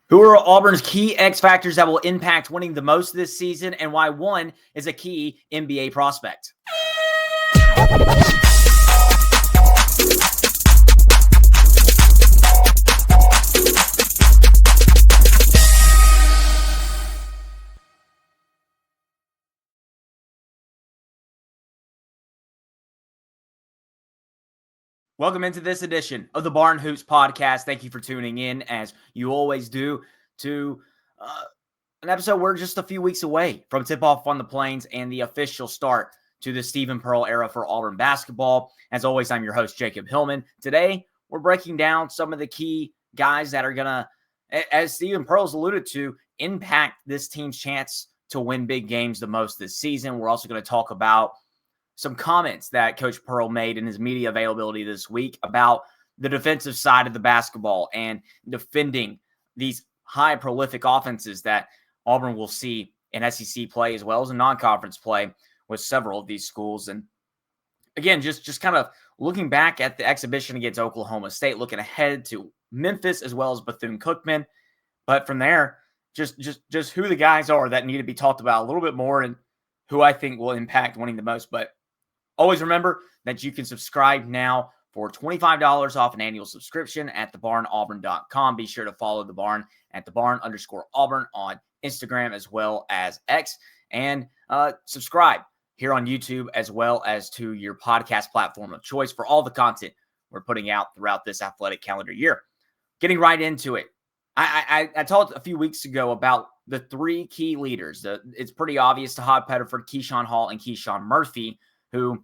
Who are Auburn's key X factors that will impact winning the most this season, and why one is a key NBA prospect? Welcome into this edition of the Barn Hoops podcast. Thank you for tuning in, as you always do, to an episode we're just a few weeks away from tip-off on the Plains and the official start to the Stephen Pearl era for Auburn basketball. As always, I'm your host, Jacob Hillman. Today, we're breaking down some of the key guys that are going to, as Stephen Pearl's alluded to, impact this team's chance to win big games the most this season. We're also going to talk about some comments that Coach Pearl made in his media availability this week about the defensive side of the basketball and defending these high prolific offenses that Auburn will see in SEC play as well as in non-conference play with several of these schools. And again, just kind of looking back at the exhibition against Oklahoma State, looking ahead to Memphis as well as Bethune-Cookman. But from there, just who the guys are that need to be talked about a little bit more and who I think will impact winning the most. But always remember that you can subscribe now for $25 off an annual subscription at thebarnauburn.com. Be sure to follow The Barn at thebarn_Auburn on Instagram as well as X. And subscribe here on YouTube as well as to your podcast platform of choice for all the content we're putting out throughout this athletic calendar year. Getting right into it. I talked a few weeks ago about the three key leaders. It's pretty obvious: Tahaad, Pettiford, Keyshawn Hall, and Keyshawn Murphy, who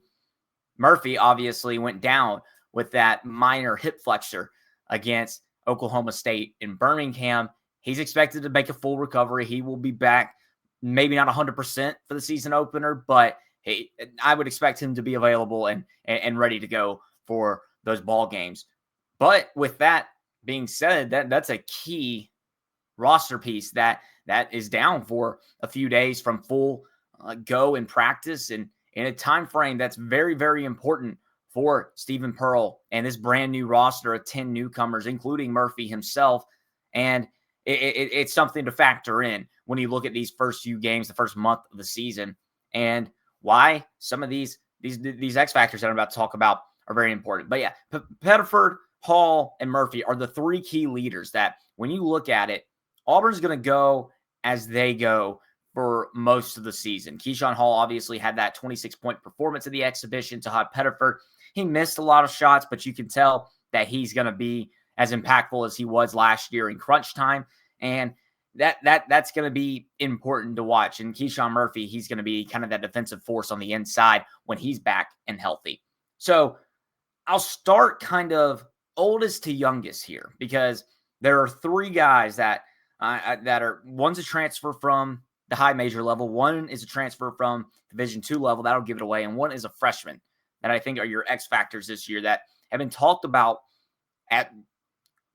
Murphy obviously went down with that minor hip flexor against Oklahoma State in Birmingham. He's expected to make a full recovery. He will be back, maybe not 100% for the season opener, but hey, I would expect him to be available and ready to go for those ball games. But with that being said, that's a key roster piece that is down for a few days from full go in practice and in a time frame that's very, very important for Stephen Pearl and this brand new roster of 10 newcomers, including Murphy himself. And it's something to factor in when you look at these first few games, the first month of the season, and why some of these X factors that I'm about to talk about are very important. But yeah, Pettiford, Hall, and Murphy are the three key leaders that when you look at it, Auburn's going to go as they go for most of the season. Keyshawn Hall obviously had that 26-point performance in the exhibition. Tahaad Pettiford, he missed a lot of shots, but you can tell that he's going to be as impactful as he was last year in crunch time. And that's going to be important to watch. And Keyshawn Murphy, he's going to be kind of that defensive force on the inside when he's back and healthy. So I'll start kind of oldest to youngest here, because there are three guys that are, one's a transfer from the high major level, one is a transfer from Division II level, that'll give it away, and one is a freshman that I think are your X factors this year that have been talked about at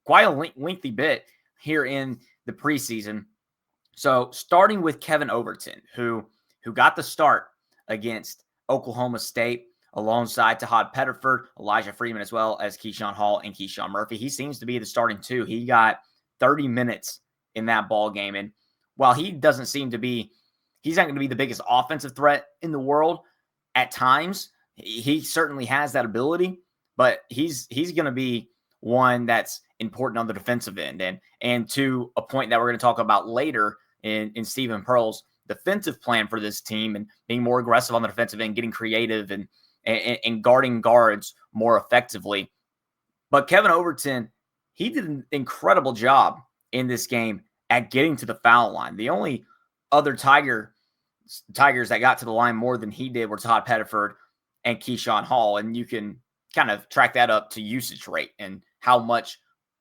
quite a lengthy bit here in the preseason. So starting with Kevin Overton, who got the start against Oklahoma State alongside Tahaad Pettiford, Elyjah Freeman, as well as Keyshawn Hall and Keyshawn Murphy. He seems to be the starting two. He got 30 minutes in that ball game, and while he doesn't seem to be, he's not going to be the biggest offensive threat in the world at times. He certainly has that ability, but he's going to be one that's important on the defensive end. And to a point that we're going to talk about later in Stephen Pearl's defensive plan for this team and being more aggressive on the defensive end, getting creative and guarding guards more effectively. But Kevin Overton, he did an incredible job in this game at getting to the foul line. The only other Tigers that got to the line more than he did were Tahaad Pettiford and Keyshawn Hall. And you can kind of track that up to usage rate and how much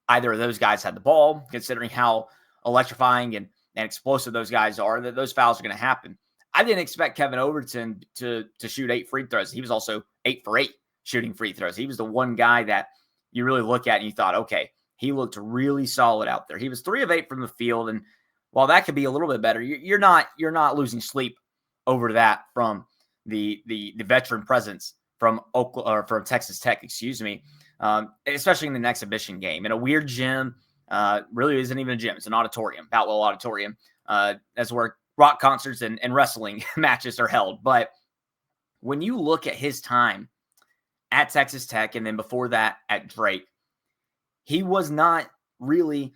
either of those guys had the ball, considering how electrifying and explosive those guys are, that those fouls are going to happen. I didn't expect Kevin Overton to shoot 8 free throws. He was also 8 for 8 shooting free throws. He was the one guy that you really look at and you thought, okay, he looked really solid out there. He was 3 of 8 from the field, and while that could be a little bit better, you're not losing sleep over that from the veteran presence from Texas Tech, especially in an exhibition game in a weird gym. Really isn't even a gym. It's an auditorium, Boutwell Auditorium. That's where rock concerts and wrestling matches are held. But when you look at his time at Texas Tech and then before that at Drake, he was not really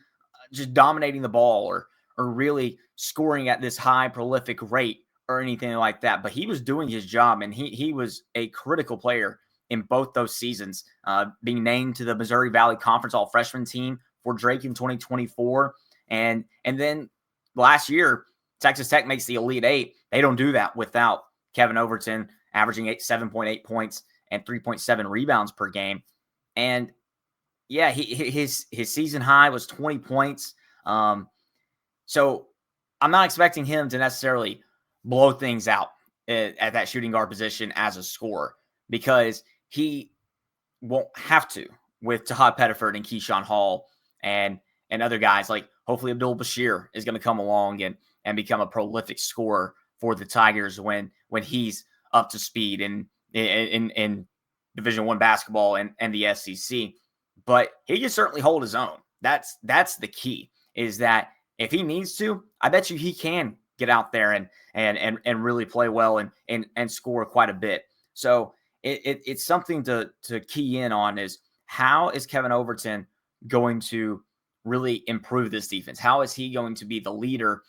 just dominating the ball or really scoring at this high prolific rate or anything like that. But he was doing his job, and he was a critical player in both those seasons, being named to the Missouri Valley Conference All-Freshman team for Drake in 2024. And then last year, Texas Tech makes the Elite Eight. They don't do that without Kevin Overton averaging 7.8 points and 3.7 rebounds per game. And yeah, his season high was 20 points. So I'm not expecting him to necessarily blow things out at that shooting guard position as a scorer, because he won't have to with Tahaad Pettiford and Keyshawn Hall and other guys. Like, hopefully Abdul Bashir is going to come along and become a prolific scorer for the Tigers when he's up to speed in Division I basketball and the SEC. But he can certainly hold his own. That's the key, is that if he needs to, I bet you he can get out there and really play well and score quite a bit. So it's something to key in on, is how is Kevin Overton going to really improve this defense? How is he going to be the leader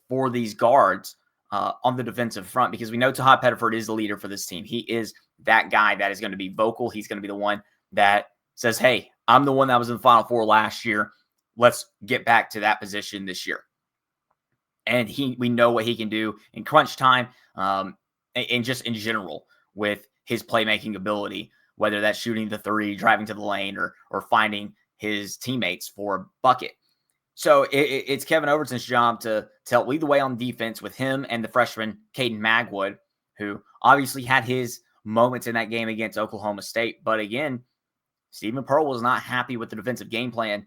for these guards on the defensive front? Because we know Tahaad Pettiford is the leader for this team. He is that guy that is going to be vocal. He's going to be the one that says, hey, I'm the one that was in the Final Four last year. Let's get back to that position this year. And we know what he can do in crunch time, and just in general with his playmaking ability, whether that's shooting the three, driving to the lane, or finding his teammates for a bucket. So it's Kevin Overton's job to help lead the way on defense with him and the freshman Caden Magwood, who obviously had his moments in that game against Oklahoma State. But again, Stephen Pearl was not happy with the defensive game plan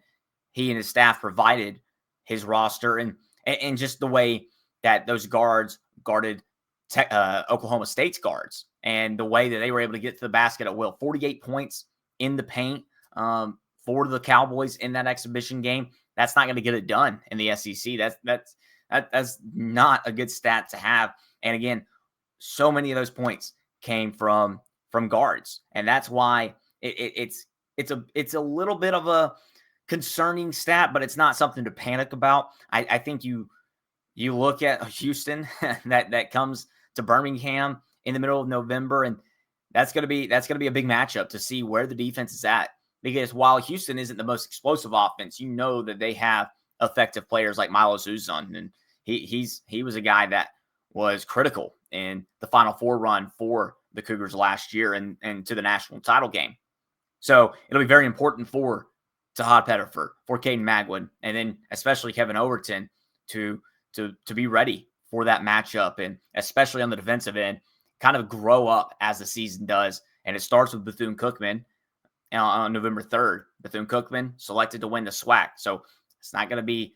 he and his staff provided his roster, and just the way that those guards guarded Oklahoma State's guards, and the way that they were able to get to the basket at will. 48 points in the paint for the Cowboys in that exhibition game. That's not going to get it done in the SEC. That's not a good stat to have. And again, so many of those points came from guards, and that's why it's a little bit of a concerning stat, but it's not something to panic about. I think you look at Houston that comes to Birmingham in the middle of November, and that's going to be a big matchup to see where the defense is at. Because while Houston isn't the most explosive offense, you know that they have effective players like Milos Uzun, and he was a guy that was critical in the Final Four run for the Cougars last year and to the national title game. So it'll be very important for Tahaad Pettiford, for Caden Magwood, and then especially Kevin Overton to be ready for that matchup, and especially on the defensive end, kind of grow up as the season does. And it starts with Bethune-Cookman on November 3rd. Bethune-Cookman selected to win the SWAC. So it's not going to be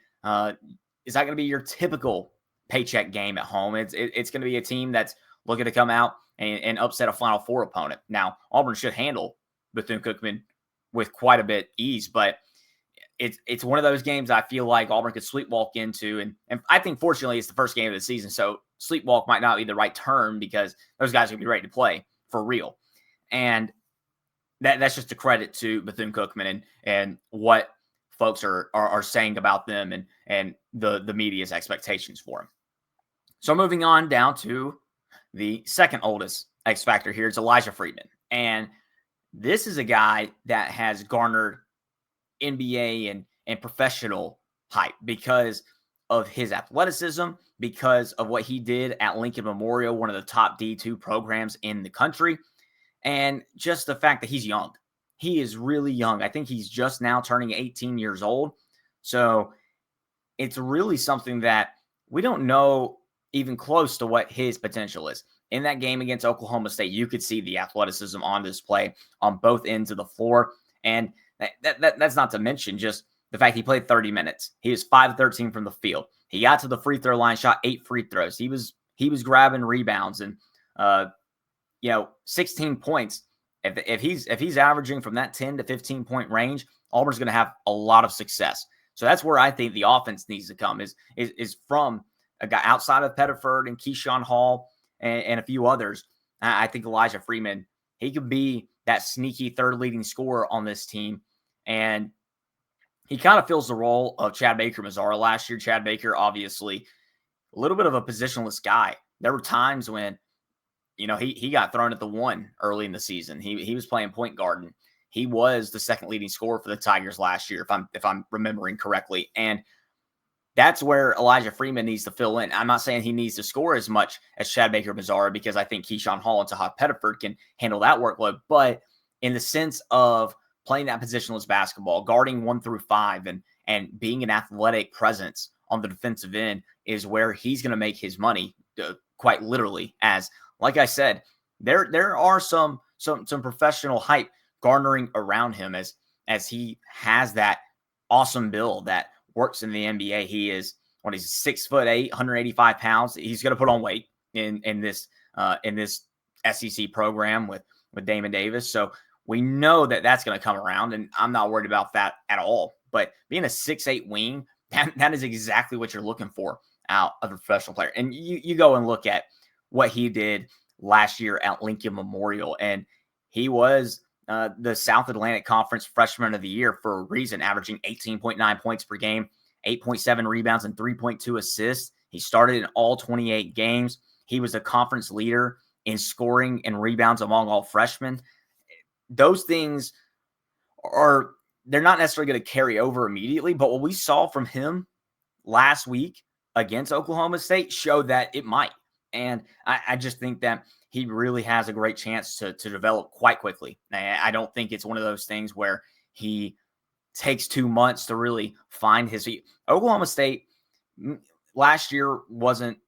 your typical paycheck game at home. It's going to be a team that's looking to come out and upset a Final Four opponent. Now, Auburn should handle Bethune-Cookman with quite a bit ease, but it's one of those games I feel like Auburn could sleepwalk into, and I think fortunately it's the first game of the season, so sleepwalk might not be the right term, because those guys are going to be ready to play for real. And that's just a credit to Bethune-Cookman and what folks are saying about them and the media's expectations for them. So moving on down to the second oldest X factor here, it's Elyjah Freeman. And this is a guy that has garnered NBA and professional hype because of his athleticism, because of what he did at Lincoln Memorial, one of the top D2 programs in the country, and just the fact that he's young. He is really young. I think he's just now turning 18 years old. So it's really something that we don't know even close to what his potential is. In that game against Oklahoma State, you could see the athleticism on display on both ends of the floor. And that's not to mention just the fact he played 30 minutes. He was 5-13 from the field. He got to the free throw line, shot 8 free throws. He was grabbing rebounds and 16 points. If he's averaging from that 10 to 15 point range, Auburn's going to have a lot of success. So that's where I think the offense needs to come is from a guy outside of Pettiford and Keyshawn Hall and a few others. I think Elyjah Freeman, he could be that sneaky third leading scorer on this team. And he kind of fills the role of Chad Baker-Mazara last year. Chad Baker, obviously, a little bit of a positionless guy. There were times when, he got thrown at the one early in the season. He was playing point guard, and he was the second leading scorer for the Tigers last year, if I'm remembering correctly. And that's where Elyjah Freeman needs to fill in. I'm not saying he needs to score as much as Chad Baker-Mazara because I think Keyshawn Hall and Tahaad Pettiford can handle that workload. But in the sense of playing that positionless basketball, guarding 1 through 5, and being an athletic presence on the defensive end is where he's going to make his money, quite literally. As like I said, there are some professional hype garnering around him as he has that awesome build that works in the NBA. He is he's 6'8", 185 pounds. He's going to put on weight in this SEC program with Damon Davis. So we know that that's going to come around, and I'm not worried about that at all. But being a 6'8" wing, that is exactly what you're looking for out of a professional player. And you go and look at what he did last year at Lincoln Memorial, and he was the South Atlantic Conference Freshman of the Year for a reason, averaging 18.9 points per game, 8.7 rebounds, and 3.2 assists. He started in all 28 games. He was a conference leader in scoring and rebounds among all freshmen. Those things they're not necessarily going to carry over immediately, but what we saw from him last week against Oklahoma State showed that it might. And I just think that he really has a great chance to develop quite quickly. I don't think it's one of those things where he takes 2 months to really find his feet. Oklahoma State last year wasn't,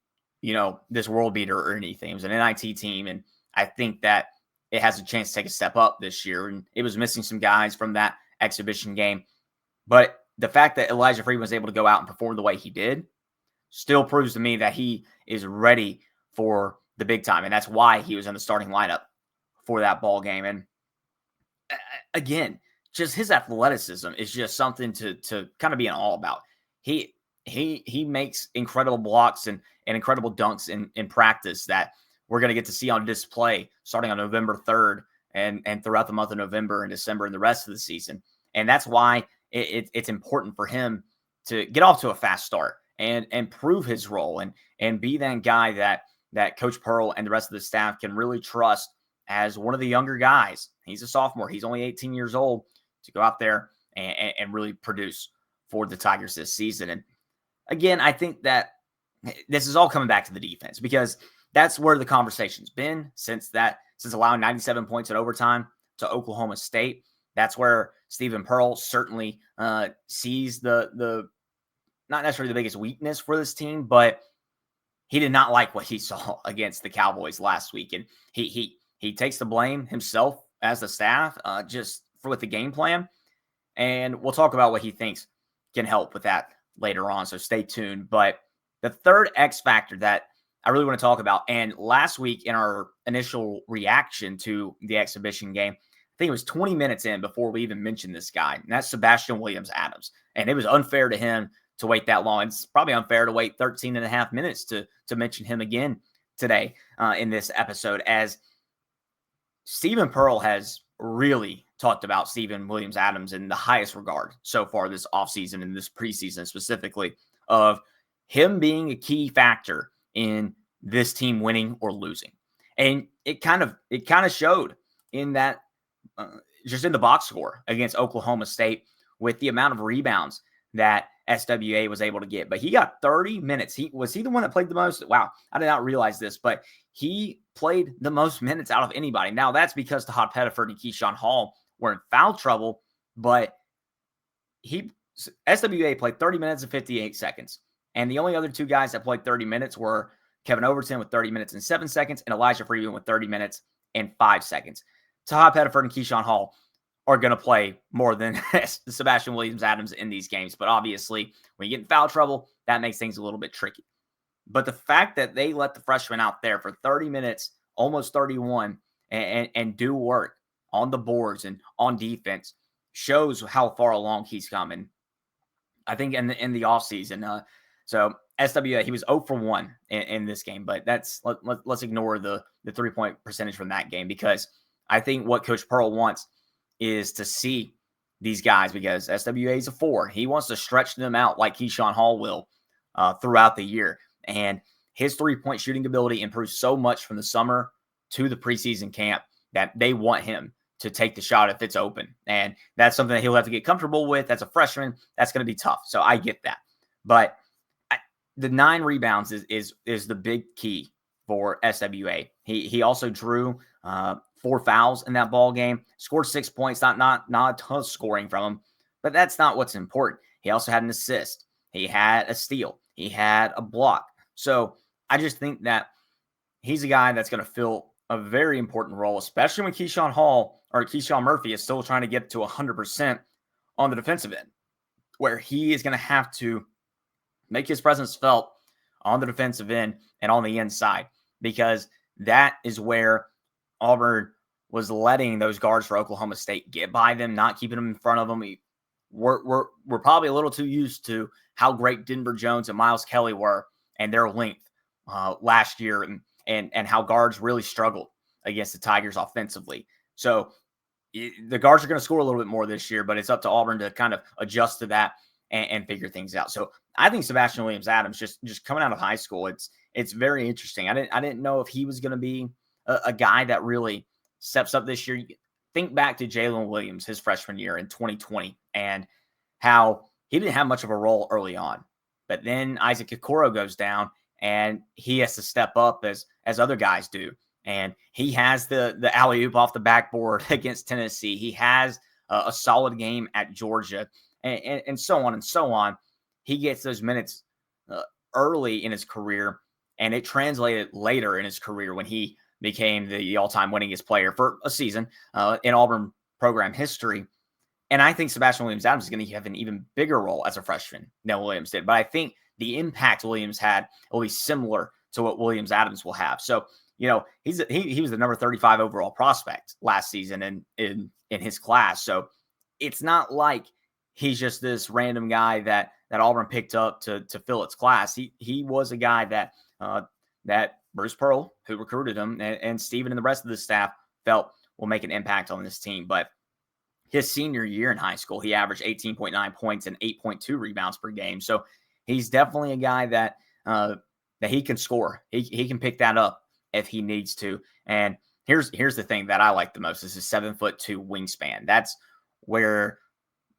this world beater or anything. It was an NIT team, and I think that it has a chance to take a step up this year. And it was missing some guys from that exhibition game. But the fact that Elyjah Freeman was able to go out and perform the way he did still proves to me that he is ready for the big time. And that's why he was in the starting lineup for that ball game. And again, just his athleticism is just something to kind of be in awe about. He makes incredible blocks and incredible dunks in practice that we're going to get to see on display starting on November 3rd and throughout the month of November and December and the rest of the season. And that's why it's important for him to get off to a fast start and prove his role and be that guy that Coach Pearl and the rest of the staff can really trust as one of the younger guys. He's a sophomore. He's only 18 years old to go out there and really produce for the Tigers this season. And again, I think that this is all coming back to the defense because that's where the conversation's been since allowing 97 points in overtime to Oklahoma State. That's where Stephen Pearl certainly sees the not necessarily the biggest weakness for this team, but he did not like what he saw against the Cowboys last week. And he takes the blame himself as the staff just with the game plan. And we'll talk about what he thinks can help with that later on. So stay tuned. But the third X factor that I really want to talk about, and last week in our initial reaction to the exhibition game, I think it was 20 minutes in before we even mentioned this guy, and that's Sebastian Williams-Adams. And it was unfair to him to wait that long. It's probably unfair to wait 13 and a half minutes to mention him again today in this episode, as Stephen Pearl has really talked about Stephen Williams-Adams in the highest regard so far this offseason and this preseason specifically, of him being a key factor in this team winning or losing. And it kind of showed in that just in the box score against Oklahoma State with the amount of rebounds that SWA was able to get. But he got 30 minutes. Was he the one that played the most? Wow, I did not realize this, but he played the most minutes out of anybody. Now, that's because Tahaad Pettiford and Keyshawn Hall were in foul trouble, but SWA played 30 minutes and 58 seconds. And the only other two guys that played 30 minutes were Kevin Overton with 30 minutes and 7 seconds and Elyjah Freeman with 30 minutes and 5 seconds. Tahaad Pettiford and Keyshawn Hall are going to play more than Sebastian Williams-Adams in these games. But obviously, when you get in foul trouble, that makes things a little bit tricky. But the fact that they let the freshman out there for 30 minutes, almost 31, and do work on the boards and on defense shows how far along he's coming. I think in the offseason. So SWA, he was 0 for 1 in this game, but let's ignore the 3-point percentage from that game, because I think what Coach Pearl wants is to see these guys, because SWA is a 4. He wants to stretch them out like Keyshawn Hall will throughout the year. And his 3-point shooting ability improved so much from the summer to the preseason camp that they want him to take the shot if it's open. And that's something that he'll have to get comfortable with. As a freshman, that's going to be tough. So I get that. But the 9 rebounds is the big key for SWA. He also drew 4 fouls in that ball game, scored 6 points, not a ton of scoring from him, but that's not what's important. He also had an assist. He had a steal. He had a block. So I just think that he's a guy that's going to fill a very important role, especially when Keyshawn Murphy is still trying to get to 100% on the defensive end, where he is going to have to make his presence felt on the defensive end and on the inside, because that is where Auburn was letting those guards for Oklahoma State get by them, not keeping them in front of them. We're probably a little too used to how great Denver Jones and Miles Kelly were and their length last year, and how guards really struggled against the Tigers offensively. So the guards are going to score a little bit more this year, but it's up to Auburn to kind of adjust to that and figure things out. So I think Sebastian Williams-Adams, just coming out of high school, it's very interesting. I didn't know if he was going to be a guy that really steps up this year. Think back to Jalen Williams, his freshman year in 2020, and how he didn't have much of a role early on. But then Isaac Okoro goes down, and he has to step up as other guys do. And he has the alley-oop off the backboard against Tennessee. He has a solid game at Georgia, and so on and so on. He gets those minutes early in his career, and it translated later in his career when he became the all-time winningest player for a season in Auburn program history. And I think Sebastian Williams-Adams is going to have an even bigger role as a freshman than Williams did. But I think the impact Williams had will be similar to what Williams-Adams will have. So, he was the number 35 overall prospect last season in his class. So it's not like he's just this random guy that Auburn picked up to fill its class. He was a guy that Bruce Pearl, who recruited him, and Steven and the rest of the staff felt will make an impact on this team. But his senior year in high school, he averaged 18.9 points and 8.2 rebounds per game. So he's definitely a guy that he can score. He can pick that up if he needs to. And here's the thing that I like the most is his 7'2" wingspan. That's where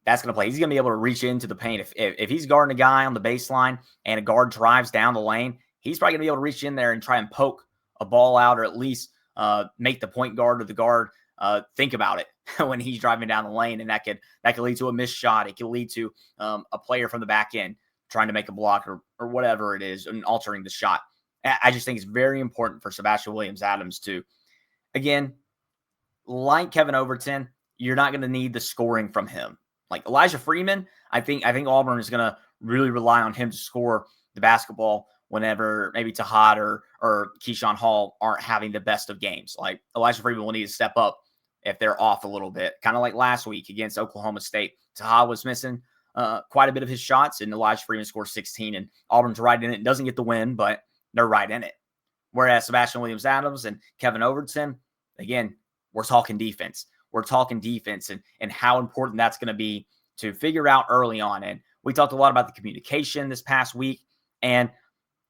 that's going to play. He's going to be able to reach into the paint. If he's guarding a guy on the baseline and a guard drives down the lane, he's probably going to be able to reach in there and try and poke a ball out, or at least make the point guard or the guard think about it when he's driving down the lane. And that could lead to a missed shot. It could lead to a player from the back end trying to make a block or whatever it is and altering the shot. I just think it's very important for Sebastian Williams-Adams to, again, like Kevin Overton, you're not going to need the scoring from him. Like Elyjah Freeman, I think Auburn is going to really rely on him to score the basketball whenever maybe Tahaad or Keyshawn Hall aren't having the best of games. Like Elyjah Freeman will need to step up if they're off a little bit, kind of like last week against Oklahoma State. Tahaad was missing quite a bit of his shots, and Elyjah Freeman scored 16, and Auburn's right in it. Doesn't get the win, but they're right in it. Whereas Sebastian Williams-Adams and Kevin Overton, again, we're talking defense. We're talking defense and how important that's going to be to figure out early on. And we talked a lot about the communication this past week, and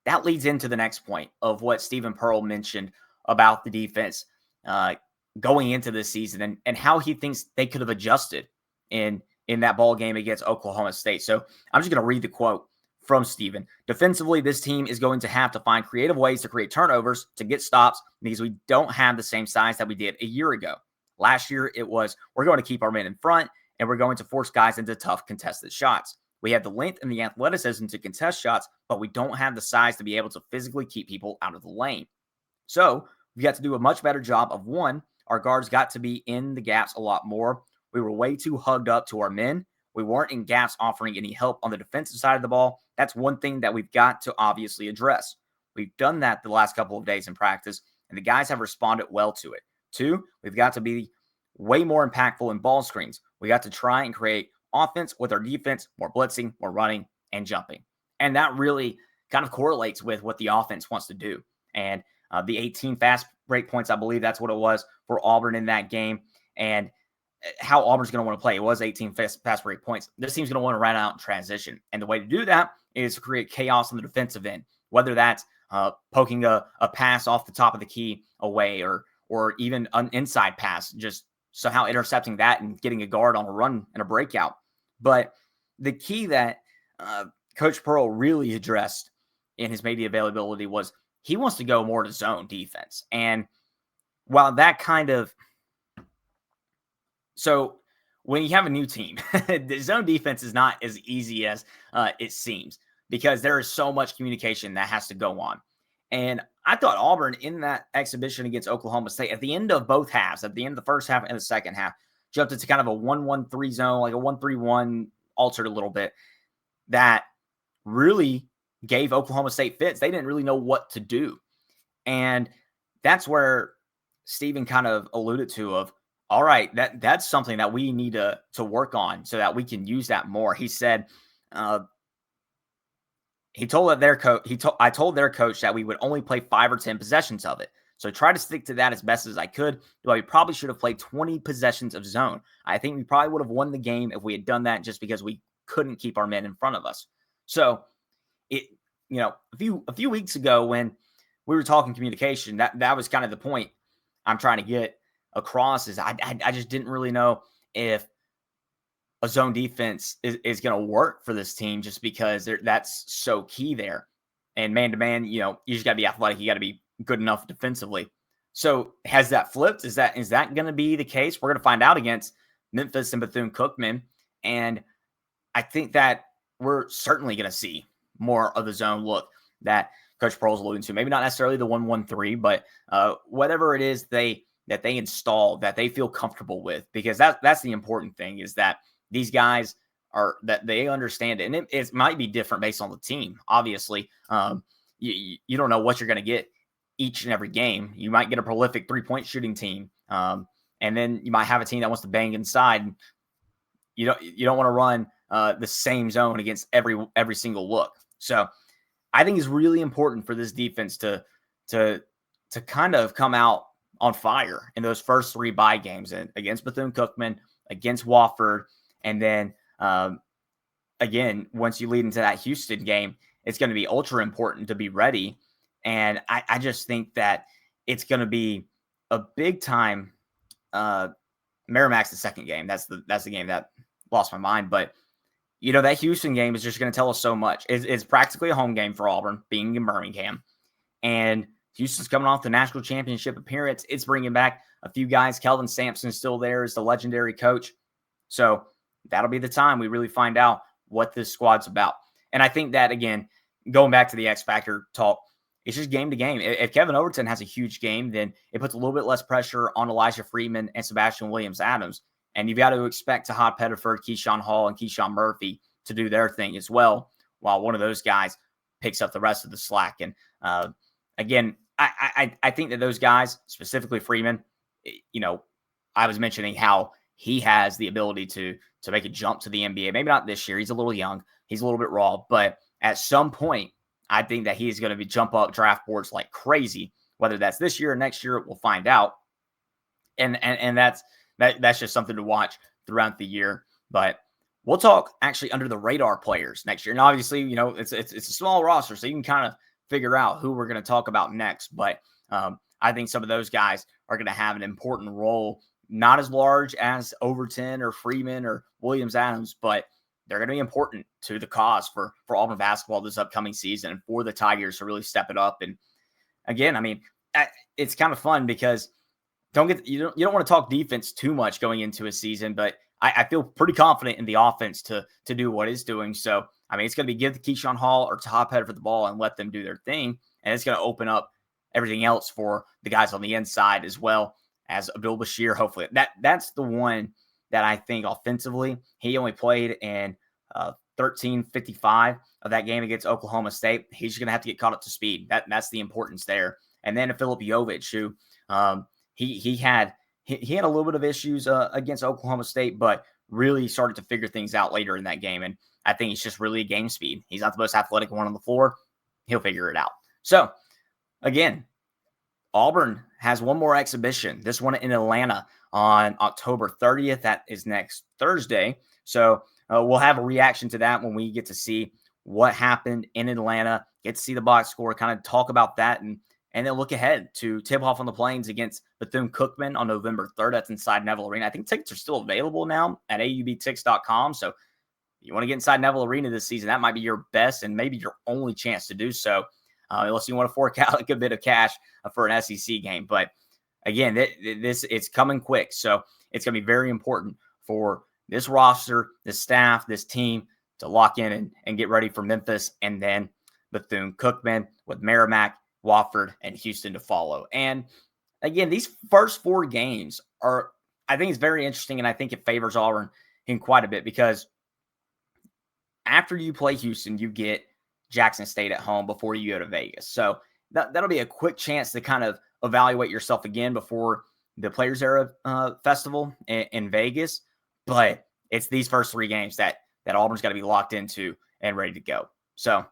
that leads into the next point of what Stephen Pearl mentioned about the defense going into this season and how he thinks they could have adjusted in that ball game against Oklahoma State. So I'm just going to read the quote from Stephen. Defensively, this team is going to have to find creative ways to create turnovers, to get stops, because we don't have the same size that we did a year ago. Last year, it was, we're going to keep our men in front, and we're going to force guys into tough contested shots. We have the length and the athleticism to contest shots, but we don't have the size to be able to physically keep people out of the lane. So we got to do a much better job of, one, our guards got to be in the gaps a lot more. We were way too hugged up to our men. We weren't in gaps offering any help on the defensive side of the ball. That's one thing that we've got to obviously address. We've done that the last couple of days in practice, and the guys have responded well to it. Two, we've got to be way more impactful in ball screens. We got to try and create offense with our defense, more blitzing, more running, and jumping. And that really kind of correlates with what the offense wants to do. And the 18 fast break points, I believe that's what it was for Auburn in that game. And how Auburn's going to want to play. It was 18 fast break points. This team's going to want to run out in transition. And the way to do that is to create chaos on the defensive end, whether that's poking a pass off the top of the key away or even an inside pass, just somehow intercepting that and getting a guard on a run and a breakout. But the key that Coach Pearl really addressed in his media availability was he wants to go more to zone defense. And while that kind of – so when you have a new team, the zone defense is not as easy as it seems because there is so much communication that has to go on. And I thought Auburn in that exhibition against Oklahoma State at the end of both halves, at the end of the first half and the second half, jumped into kind of a 1-1-3 zone, like a 1-3-1, altered a little bit, that really gave Oklahoma State fits. They didn't really know what to do. And that's where Stephen kind of alluded to of, all right, that's something that we need to work on so that we can use that more. He said, I told their coach that we would only play 5 or 10 possessions of it. So try to stick to that as best as I could. Though we probably should have played 20 possessions of zone. I think we probably would have won the game if we had done that just because we couldn't keep our men in front of us. So a few weeks ago when we were talking communication, that was kind of the point I'm trying to get across is I just didn't really know if a zone defense is going to work for this team just because that's so key there. And man-to-man, you just got to be athletic. You got to be good enough defensively. So has that flipped? Is that going to be the case? We're going to find out against Memphis and Bethune-Cookman. And I think that we're certainly going to see more of the zone look that Coach Pearl's alluding to. Maybe not necessarily the 1-1-3, but whatever it is that they install, that they feel comfortable with, because that's the important thing is that these guys that they understand it. And it might be different based on the team. Obviously, you don't know what you're going to get each and every game. You might get a prolific 3-point shooting team. And then you might have a team that wants to bang inside. You don't want to run the same zone against every single look. So I think it's really important for this defense to kind of come out on fire in those first 3 bye games against Bethune-Cookman, against Wofford, and then again, once you lead into that Houston game, it's going to be ultra important to be ready. And I just think that it's going to be a big time. Merrimack's the second game. That's the game that lost my mind. But that Houston game is just going to tell us so much. It's practically a home game for Auburn, being in Birmingham, and Houston's coming off the national championship appearance. It's bringing back a few guys. Kelvin Sampson's still there as the legendary coach. So that'll be the time we really find out what this squad's about. And I think that, again, going back to the X Factor talk, it's just game to game. If Kevin Overton has a huge game, then it puts a little bit less pressure on Elyjah Freeman and Sebastian Williams-Adams. And you've got to expect Tahaad Pettiford, Keyshawn Hall, and Keyshawn Murphy to do their thing as well, while one of those guys picks up the rest of the slack. And again, I think that those guys, specifically Freeman, I was mentioning how he has the ability to make a jump to the NBA. Maybe not this year. He's a little young. He's a little bit raw. But at some point, I think that he's going to jump up draft boards like crazy. Whether that's this year or next year, we'll find out. And that's just something to watch throughout the year. But we'll talk actually under the radar players next year. And obviously, it's a small roster, so you can kind of figure out who we're going to talk about next. But I think some of those guys are going to have an important role, not as large as Overton or Freeman or Williams-Adams, but they're going to be important to the cause for Auburn basketball this upcoming season and for the Tigers to really step it up. And again, I mean, it's kind of fun because you don't want to talk defense too much going into a season, but I feel pretty confident in the offense to do what it's doing. So, I mean, it's going to be give the Keyshawn Hall or Tahaad Pettiford the ball and let them do their thing. And it's going to open up everything else for the guys on the inside as well as Abdul Bashir. Hopefully that's the one that I think offensively, he only played in 13:55 of that game against Oklahoma State. He's just going to have to get caught up to speed. That's the importance there. And then Philip Jovich, who he had a little bit of issues against Oklahoma State, but really started to figure things out later in that game. And I think he's just really a game speed. He's not the most athletic one on the floor. He'll figure it out. So, again, Auburn has one more exhibition, this one in Atlanta on October 30th. That is next Thursday. So we'll have a reaction to that when we get to see what happened in Atlanta, get to see the box score, kind of talk about that, and then look ahead to tip-off on the Plains against Bethune-Cookman on November 3rd. That's inside Neville Arena. I think tickets are still available now at aubtix.com. So if you want to get inside Neville Arena this season, that might be your best and maybe your only chance to do so, unless you want to fork out a good bit of cash for an SEC game. But again, it's coming quick. So it's going to be very important for this roster, this staff, this team to lock in and get ready for Memphis and then Bethune-Cookman with Merrimack, Wofford, and Houston to follow. And again, these first 4 games are, I think it's very interesting, and I think it favors Auburn in quite a bit because after you play Houston, you get Jackson State at home before you go to Vegas. So that'll be a quick chance to kind of evaluate yourself again before the Players Era Festival in Vegas. But it's these first 3 games that Auburn's got to be locked into and ready to go. So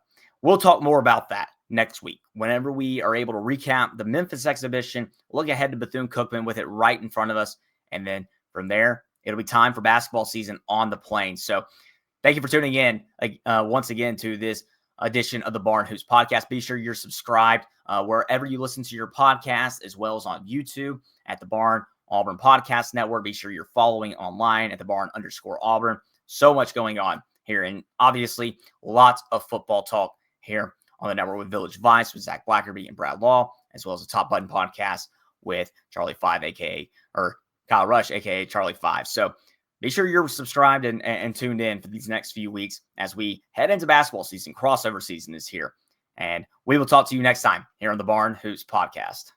we'll talk more about that next week whenever we are able to recap the Memphis exhibition, look ahead to Bethune-Cookman with it right in front of us. And then from there, it'll be time for basketball season on the Plains. So thank you for tuning in once again to this edition of the Barn Hoops podcast. Be sure you're subscribed wherever you listen to your podcast, as well as on YouTube at the Barn Auburn Podcast Network. Be sure you're following online at the Barn_Auburn. So much going on here, and obviously lots of football talk here on the network with Village Vice, with Zach Blackerby and Brad Law, as well as a Top Button podcast with Charlie 5, or Kyle Rush, aka Charlie 5. So be sure you're subscribed and tuned in for these next few weeks as we head into basketball season. Crossover season is here. And we will talk to you next time here on the Barn Hoops podcast.